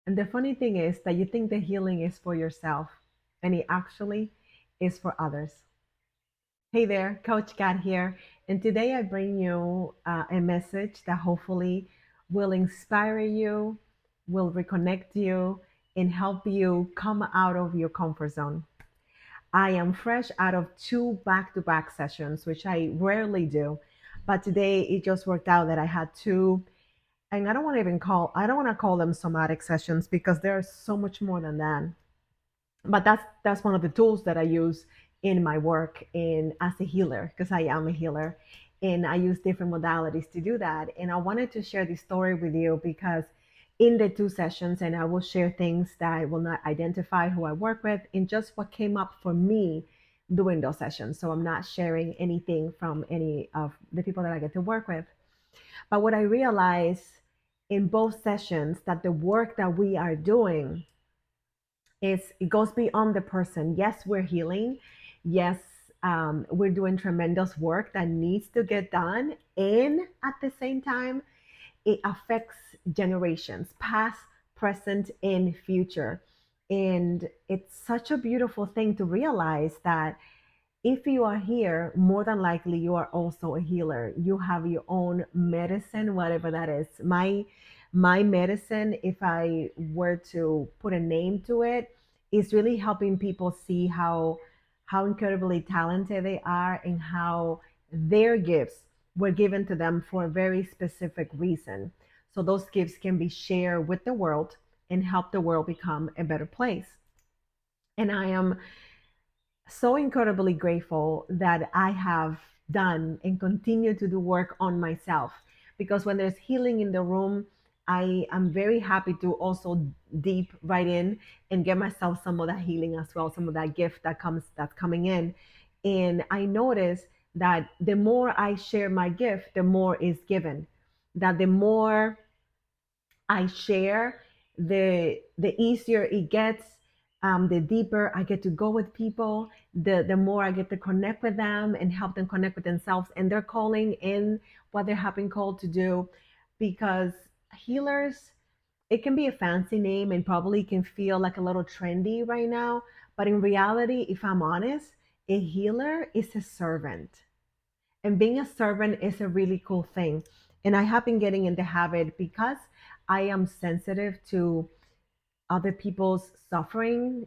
And the funny thing is that you think the healing is for yourself, and it actually is for others. Hey there, Coach Kat here, and today I bring you a message that hopefully will inspire you, will reconnect you, and help you come out of your comfort zone. I am fresh out of two back to back sessions, which I rarely do, but today it just worked out that I had two, and I don't want to call them somatic sessions because they're so much more than that. But that's one of the tools that I use in my work in as a healer, because I am a healer, and I use different modalities to do that. And I wanted to share this story with you because in the two sessions, and I will share things that I will not identify who I work with and just what came up for me during those sessions. So I'm not sharing anything from any of the people that I get to work with. But what I realized in both sessions, that the work that we are doing is, it goes beyond the person. Yes, we're healing. Yes, we're doing tremendous work that needs to get done. And at the same time, it affects generations, past, present, and future. And it's such a beautiful thing to realize that if you are here, more than likely you are also a healer. You have your own medicine, whatever that is. My medicine, if I were to put a name to it, is really helping people see how incredibly talented they are and how their gifts were given to them for a very specific reason. So those gifts can be shared with the world and help the world become a better place. And I am so incredibly grateful that I have done and continue to do work on myself, because when there's healing in the room, I am very happy to also deep right in and get myself some of that healing as well, some of that gift that's coming in. And I notice that the more I share my gift, the more is given. That the more I share, the easier it gets. The deeper I get to go with people, the more I get to connect with them and help them connect with themselves and their calling in what they're having called to do. Because healers, it can be a fancy name and probably can feel like a little trendy right now. But in reality, if I'm honest, a healer is a servant. And being a servant is a really cool thing. And I have been getting in the habit because I am sensitive to other people's suffering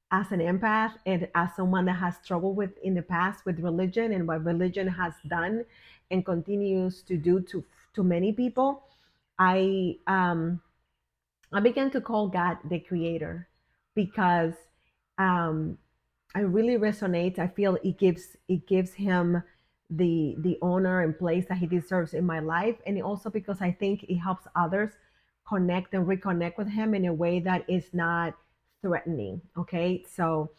as an empath and as someone that has struggled with in the past with religion and what religion has done and continues to do to many people. I um i began to call God the creator, because um I really resonate. I feel it gives him the honor and place that he deserves in my life, and also because I think it helps others connect and reconnect with him in a way that is not threatening. Okay, so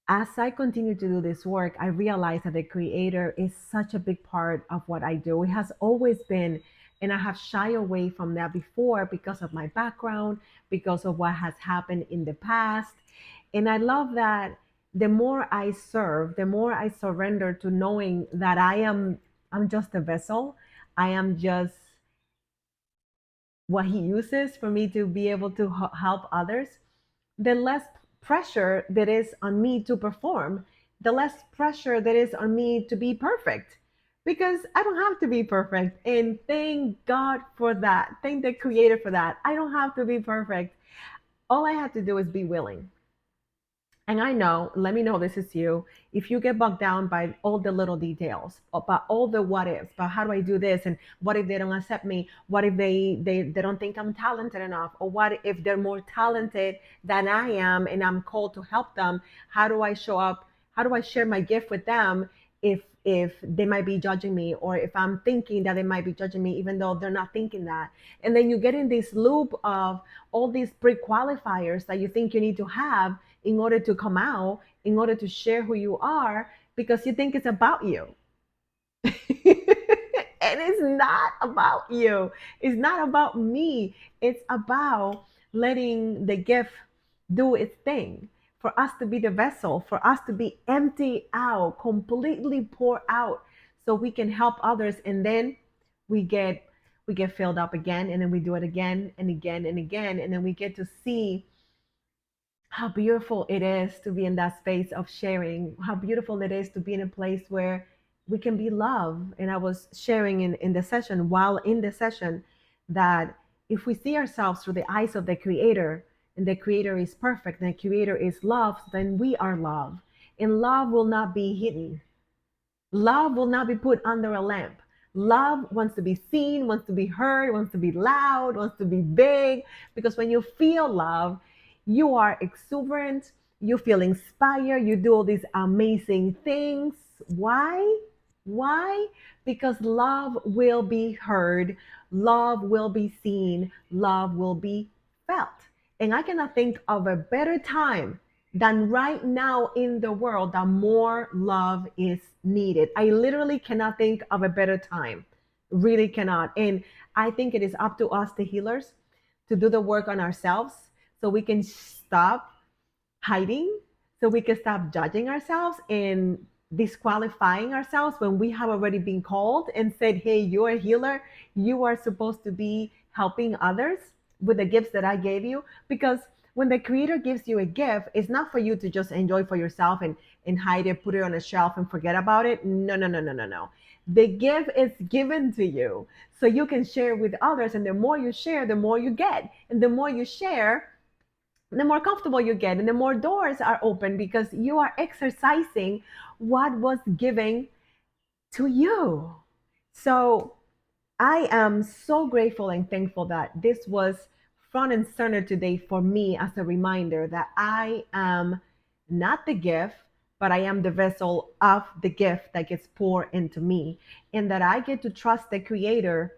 as I continue to do this work, I realize that the creator is such a big part of what I do. It has always been, and I have shied away from that before because of my background, because of what has happened in the past. And I love that the more I serve, the more I surrender to knowing that I'm just a vessel. I am just what he uses for me to be able to help others, the less pressure that is on me to perform, the less pressure that is on me to be perfect. Because I don't have to be perfect. And thank God for that. Thank the creator for that. I don't have to be perfect. All I have to do is be willing. And I know, let me know this is you. If you get bogged down by all the little details, about all the what ifs, about how do I do this, and what if they don't accept me? What if they don't think I'm talented enough? Or what if they're more talented than I am and I'm called to help them? How do I show up? How do I share my gift with them if they might be judging me, or if I'm thinking that they might be judging me even though they're not thinking that? And then you get in this loop of all these pre-qualifiers that you think you need to have in order to come out, in order to share who you are, because you think it's about you. And it's not about you. It's not about me. It's about letting the gift do its thing. For us to be the vessel, for us to be empty out, completely pour out, so we can help others. And then we get we get filled up again, and then we do it again and again and again, and then we get to see how beautiful it is to be in that space of sharing, how beautiful it is to be in a place where we can be loved. And I was sharing in the session, while in the session, that if we see ourselves through the eyes of the creator, and the creator is perfect, and the creator is love, then we are love. And love will not be hidden. Love will not be put under a lamp. Love wants to be seen, wants to be heard, wants to be loud, wants to be big. Because when you feel love, you are exuberant, you feel inspired, you do all these amazing things. Why? Why? Because love will be heard, love will be seen, love will be felt. And I cannot think of a better time than right now in the world that more love is needed. I literally cannot think of a better time. Really cannot. And I think it is up to us, the healers, to do the work on ourselves so we can stop hiding, so we can stop judging ourselves and disqualifying ourselves when we have already been called and said, hey, you're a healer. You are supposed to be helping others with the gifts that I gave you. Because when the creator gives you a gift, it's not for you to just enjoy for yourself and hide it, put it on a shelf and forget about it. No, no, no, no, no, no. The gift is given to you so you can share with others. And the more you share, the more you get. And the more you share, the more comfortable you get and the more doors are open because you are exercising what was given to you. So I am so grateful and thankful that this was front and center today for me as a reminder that I am not the gift, but I am the vessel of the gift that gets poured into me, and that I get to trust the creator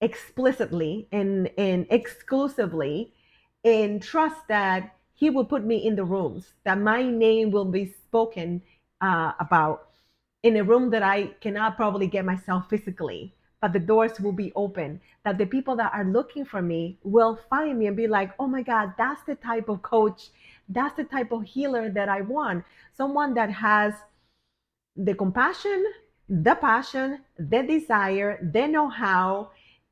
explicitly and exclusively, and trust that he will put me in the rooms, that my name will be spoken about in a room that I cannot probably get myself physically, but the doors will be open, that the people that are looking for me will find me and be like, oh my God, that's the type of coach, that's the type of healer that I want. Someone that has the compassion, the passion, the desire, the know how,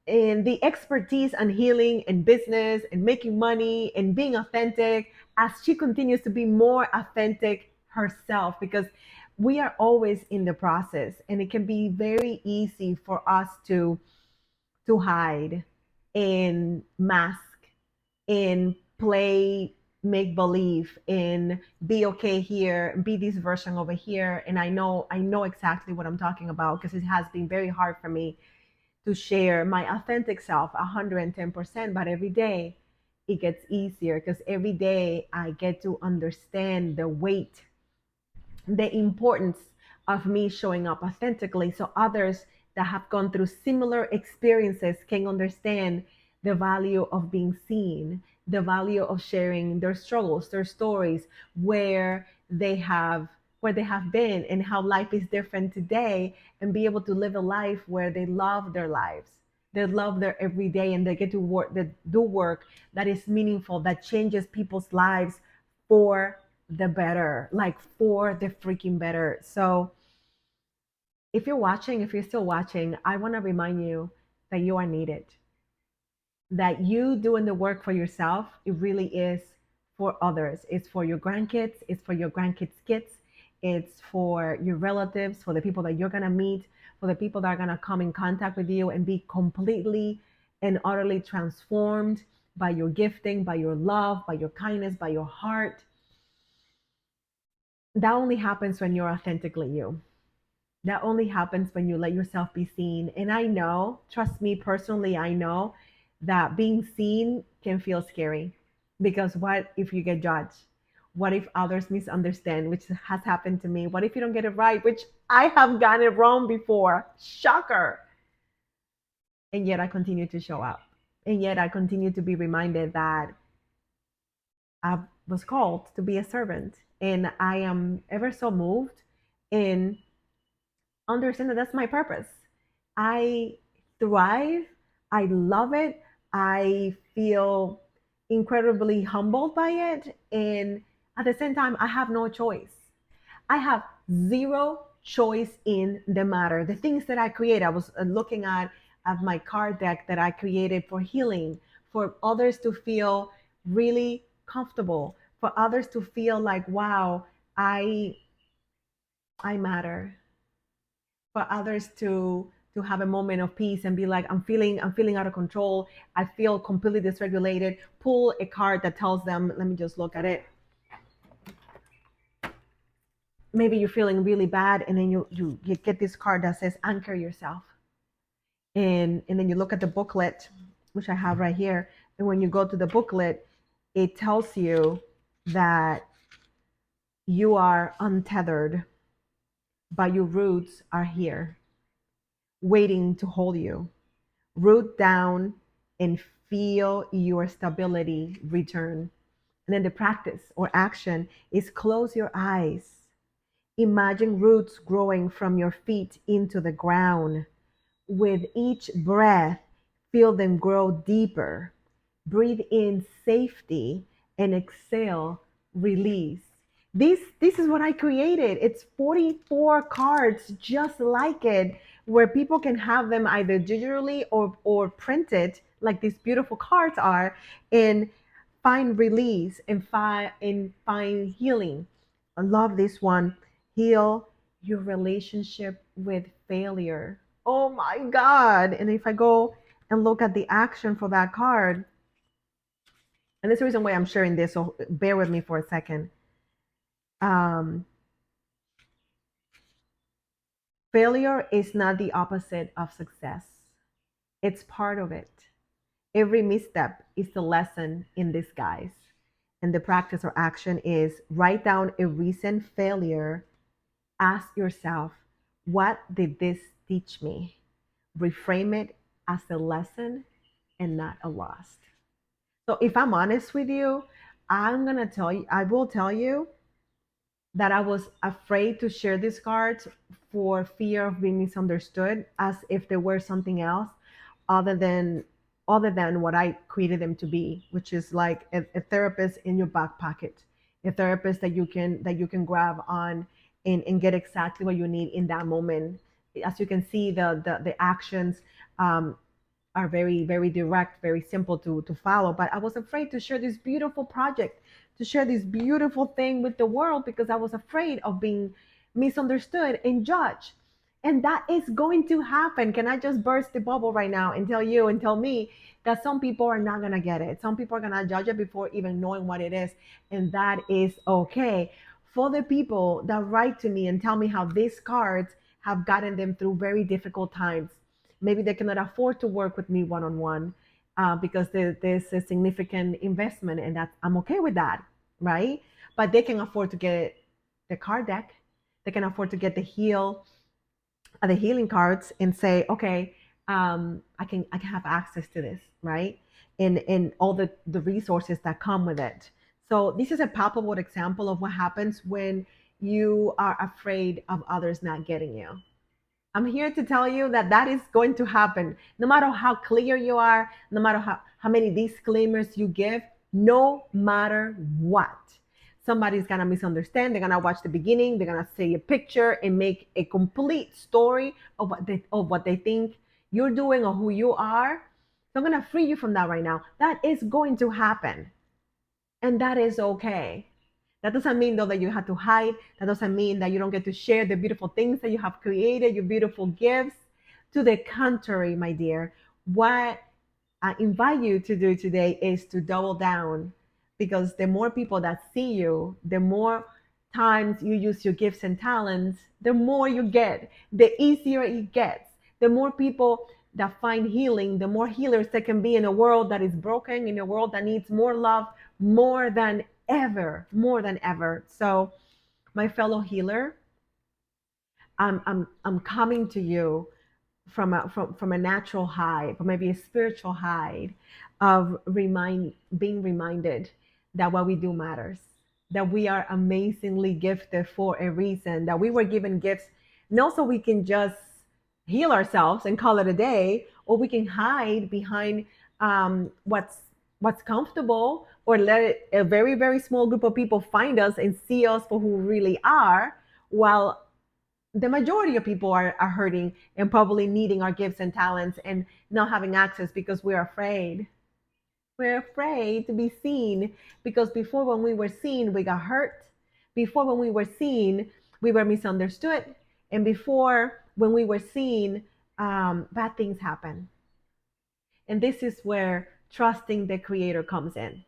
and the expertise on healing and business and making money and being authentic as she continues to be more authentic herself. Because we are always in the process, and it can be very easy for us to hide and mask and play make believe and be okay here, be this version over here. And I know exactly what I'm talking about because it has been very hard for me to share my authentic self 110%. But every day it gets easier because every day I get to understand the weight, the importance of me showing up authentically, so others that have gone through similar experiences can understand the value of being seen, the value of sharing their struggles, their stories, where they have where they have been and how life is different today, and be able to live a life where they love their lives. They love their everyday, and they get to work, they do work that is meaningful, that changes people's lives for the better, like for the freaking better. So if you're watching, if you're still watching, I want to remind you that you are needed, that you doing the work for yourself, it really is for others. It's for your grandkids, it's for your grandkids' kids, it's for your relatives, for the people that you're going to meet, for the people that are going to come in contact with you and be completely and utterly transformed by your gifting, by your love, by your kindness, by your heart. That only happens when you're authentically you. That only happens when you let yourself be seen. And I know, trust me personally, I know that being seen can feel scary, because what if you get judged? What if others misunderstand, which has happened to me? What if you don't get it right, which I have gotten it wrong before? Shocker. And yet I continue to show up. And yet I continue to be reminded that I was called to be a servant. And I am ever so moved in understand that that's my purpose. I thrive. I love it. I feel incredibly humbled by it. And at the same time, I have no choice. I have zero choice in the matter. The things that I create, I was looking at of my card deck that I created for healing, for others to feel really comfortable, for others to feel like, wow, I I matter, for others to have a moment of peace and be like, I'm feeling out of control. I feel completely dysregulated. Pull a card that tells them, let me just look at it. Maybe you're feeling really bad, and then you get this card that says anchor yourself. And then you look at the booklet, which I have right here. And when you go to the booklet, it tells you that you are untethered, but your roots are here, waiting to hold you. Root down and feel your stability return. And then the practice or action is close your eyes. Imagine roots growing from your feet into the ground. With each breath, feel them grow deeper. Breathe in safety and exhale release. This is what I created. It's 44 cards just like it, where people can have them either digitally or printed like these beautiful cards are, and find release and find healing. I love this one. Heal your relationship with failure. Oh my God. And if I go and look at the action for that card, and there's a reason why I'm sharing this, so bear with me for a second. Um, Failure is not the opposite of success, it's part of it. Every misstep is the lesson in disguise. And the practice or action is write down a recent failure. Ask yourself, what did this teach me? Reframe it as a lesson and not a loss. So if I'm honest with you, I will tell you that I was afraid to share these cards for fear of being misunderstood, as if they were something else other than other than what I created them to be, which is like a therapist in your back pocket, a therapist that you can grab on and get exactly what you need in that moment. As you can see, the actions um, are very, very direct, very simple to follow. But I was afraid to share this beautiful project, to share this beautiful thing with the world, because I was afraid of being misunderstood and judged. And that is going to happen. Can I just burst the bubble right now and tell you and tell me that some people are not going to get it? Some people are going to judge it before even knowing what it is. And that is okay. For the people that write to me and tell me how these cards have gotten them through very difficult times, maybe they cannot afford to work with me one on one because there's a significant investment, and that I'm okay with that, right? But they can afford to get the card deck, they can afford to get the healing cards, and say, okay, I can have access to this, right? And all the resources that come with it. So this is a palpable example of what happens when you are afraid of others not getting you. I'm here to tell you that that is going to happen. No matter how clear you are, no matter how many disclaimers you give, no matter what. Somebody's going to misunderstand. They're going to watch the beginning. They're going to see a picture and make a complete story of what they think you're doing or who you are. So I'm going to free you from that right now. That is going to happen. And that is okay. That doesn't mean, though, that you have to hide. That doesn't mean that you don't get to share the beautiful things that you have created, your beautiful gifts. To the contrary, my dear, what I invite you to do today is to double down, because the more people that see you, the more times you use your gifts and talents, the more you get, the easier it gets. The more people that find healing, the more healers there can be in a world that is broken, in a world that needs more love more than ever, more than ever. So, my fellow healer, I'm coming to you from a natural high, or maybe a spiritual high, of being reminded that what we do matters, that we are amazingly gifted for a reason, that we were given gifts not so we can just heal ourselves and call it a day, or we can hide behind what's comfortable, or let a very small group of people find us and see us for who we really are, while The majority of people are hurting and probably needing our gifts and talents and not having access because we're afraid. We're afraid to be seen because before, when we were seen, we got hurt. Before, when we were seen, we were misunderstood. And before, when we were seen, bad things happen. And this is where trusting the Creator comes in.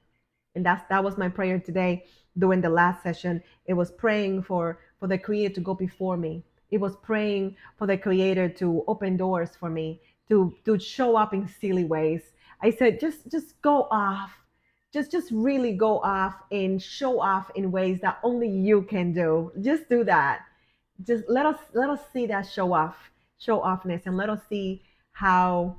And that was my prayer today during the last session. It was praying for the Creator to go before me. It was praying for the Creator to open doors for me, to show up in silly ways. I said, just go off, just really go off and show off in ways that only you can do. Just do that. Just let us see that show offness, and let us see how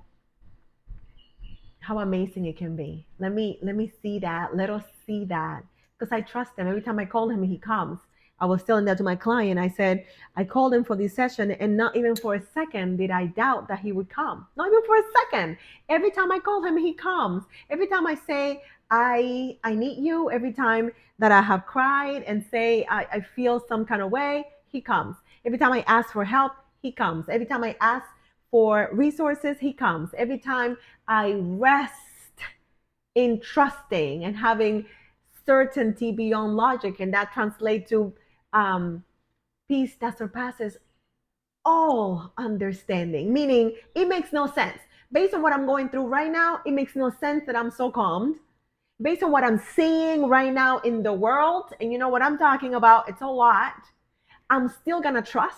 how amazing it can be. Let me see that. Let us see that. Because I trust him. Every time I call him, he comes. I was telling that to my client. I said, I called him for this session, and not even for a second did I doubt that he would come. Not even for a second. Every time I call him, he comes. Every time I say, I need you, every time that I have cried and say I feel some kind of way, he comes. Every time I ask for help, he comes. Every time I ask for resources, he comes. Every time I rest in trusting and having certainty beyond logic, and that translates to um, peace that surpasses all understanding, meaning it makes no sense. Based on what I'm going through right now, it makes no sense that I'm so calmed. Based on what I'm seeing right now in the world, and you know what I'm talking about, it's a lot. I'm still gonna trust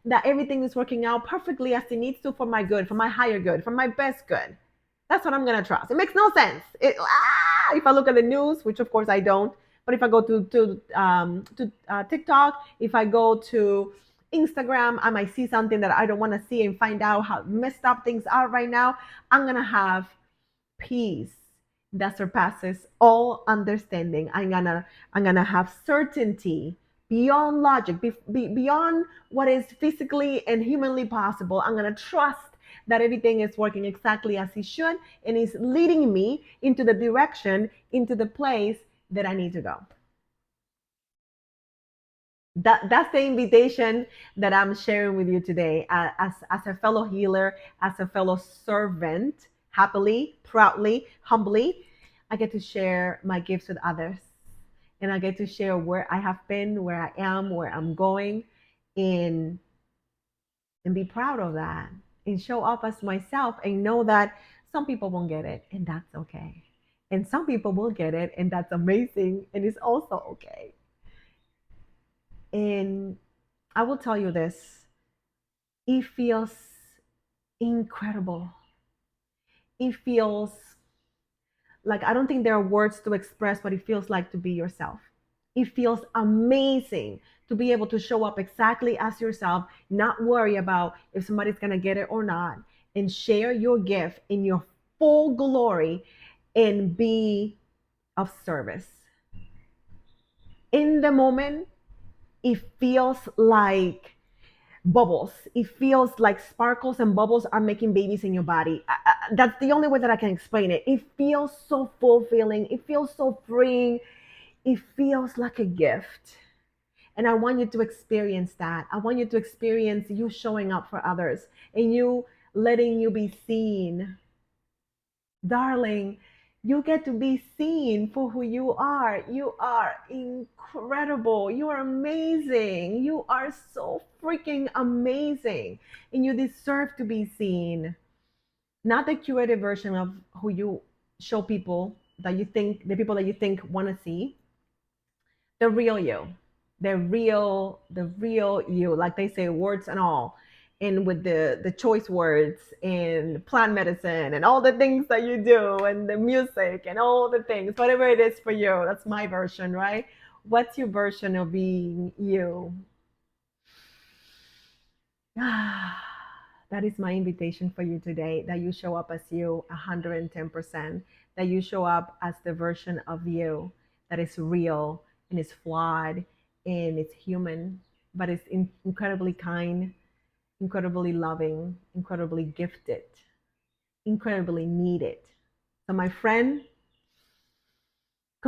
that everything is working out perfectly as it needs to for my good, for my higher good, for my best good. That's what I'm gonna trust. It makes no sense. If I look at the news, which of course I don't, but if I go to TikTok, if I go to Instagram, I might see something that I don't want to see and find out how messed up things are right now. I'm gonna have peace that surpasses all understanding. I'm gonna have certainty beyond logic, beyond what is physically and humanly possible. I'm gonna trust that everything is working exactly as it should and is leading me into the direction, into the place that I need to go. That's the invitation that I'm sharing with you today, as a fellow healer, as a fellow servant, happily, proudly, humbly. I get to share my gifts with others, and I get to share where I have been, where I am, where I'm going, and be proud of that, and show up as myself, and know that some people won't get it, and that's okay. And some people will get it, and that's amazing, and it's also okay. And I will tell you this, it feels incredible. It feels like, I don't think there are words to express what it feels like to be yourself. It feels amazing to be able to show up exactly as yourself, not worry about if somebody's going to get it or not, and share your gift in your full glory and be of service. In the moment, it feels like bubbles. It feels like sparkles and bubbles are making babies in your body. That's the only way that I can explain it. It feels so fulfilling. It feels so freeing. It feels like a gift. And I want you to experience that. I want you to experience you showing up for others and you letting you be seen. Darling, you get to be seen for who you are. You are incredible. You are amazing. You are so freaking amazing. And you deserve to be seen. Not the curated version of who you show people, that you think, the people that you think want to see, the real you, the real you, like they say, words and all, and with the choice words and plant medicine and all the things that you do and the music and all the things, whatever it is for you. That's my version, right? What's your version of being you? That is my invitation for you today, that you show up as you 110%, that you show up as the version of you that is real and is flawed and it's human, but it's incredibly kind, incredibly loving, incredibly gifted, incredibly needed. So, my friend,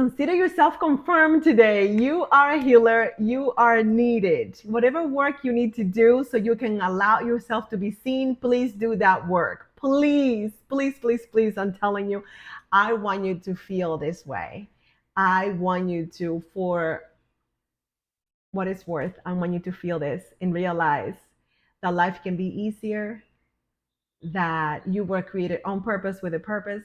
Consider yourself confirmed today. You are a healer. You are needed. Whatever work you need to do so you can allow yourself to be seen, please do that work. Please, please, please, please. I'm telling you, I want you to feel this way. I want you to, for what it's worth, I want you to feel this and realize that life can be easier, that you were created on purpose with a purpose,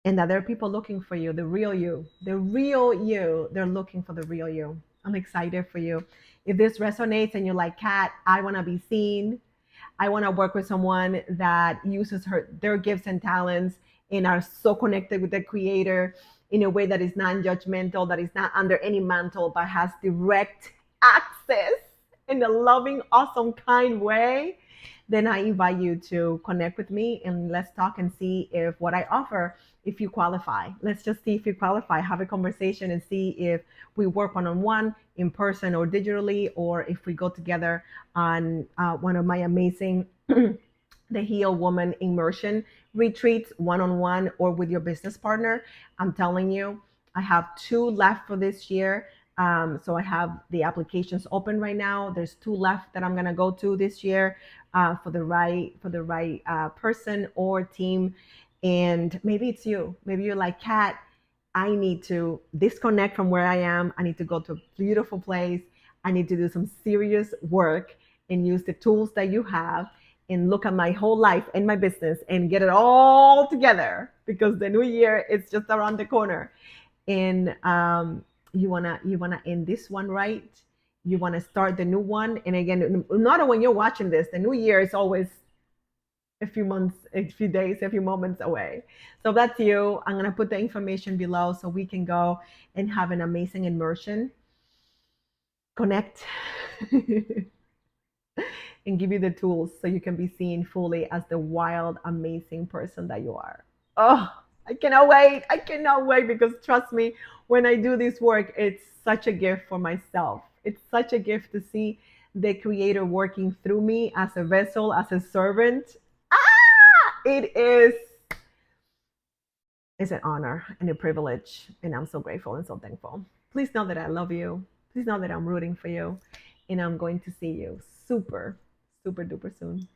and that there are people looking for you, the real you, the real you. They're looking for the real you. I'm excited for you. If this resonates and you're like, Kat, I want to be seen. I want to work with someone that uses their gifts and talents and are so connected with the creator in a way that is non-judgmental, that is not under any mantle, but has direct access in a loving, awesome, kind way, then I invite you to connect with me and let's talk and see if what I offer, if you qualify. Let's just see if you qualify, have a conversation and see if we work one-on-one, in person or digitally, or if we go together on one of my amazing the Heal Woman immersion retreats, one-on-one or with your business partner. I'm telling you, I have two left for this year. So I have the applications open right now. There's two left that I'm gonna go to this year for the right person or team. And maybe it's you. Maybe you're like, Kat, I need to disconnect from where I am. I need to go to a beautiful place. I need to do some serious work and use the tools that you have and look at my whole life and my business and get it all together because the new year is just around the corner. And you wanna end this one right. You wanna start the new one. And again, not when you're watching this, the new year is always a few months, a few days, a few moments away. So if that's you, I'm gonna put the information below so we can go and have an amazing immersion. Connect. And give you the tools so you can be seen fully as the wild, amazing person that you are. Oh, I cannot wait. I cannot wait because trust me, when I do this work, it's such a gift for myself. It's such a gift to see the creator working through me as a vessel, as a servant. It is it's an honor and a privilege, and I'm so grateful and so thankful. Please know that I love you. Please know that I'm rooting for you, and I'm going to see you super, super duper soon.